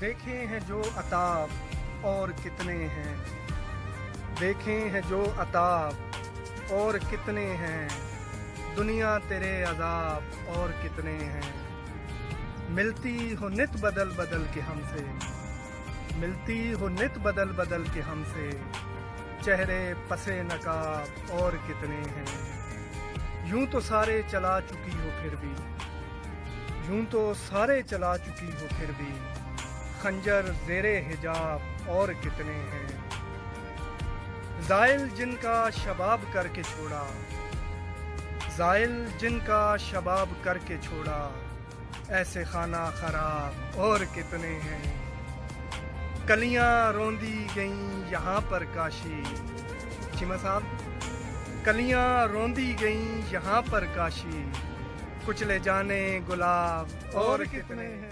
देखे हैं जो अताब और कितने हैं, देखे हैं जो अताब और कितने हैं, दुनिया तेरे अजाब और कितने हैं। मिलती हो नित बदल बदल के हमसे, मिलती हो नित बदल बदल के हमसे, चेहरे पसे नकाब और कितने हैं। यूं तो सारे चला चुकी हो फिर भी, यूं तो सारे चला चुकी हो फिर भी, खंजर ज़ेरे हिजाब और कितने हैं। ज़ाइल जिनका शबाब करके छोड़ा, ज़ाइल जिनका शबाब करके छोड़ा, ऐसे खाना खराब और कितने हैं। कलियां रोंदी गईं यहाँ पर काशी, चीमा साहब, कलियां रोंदी गईं यहाँ पर काशी, कुचले जाने गुलाब और कितने हैं।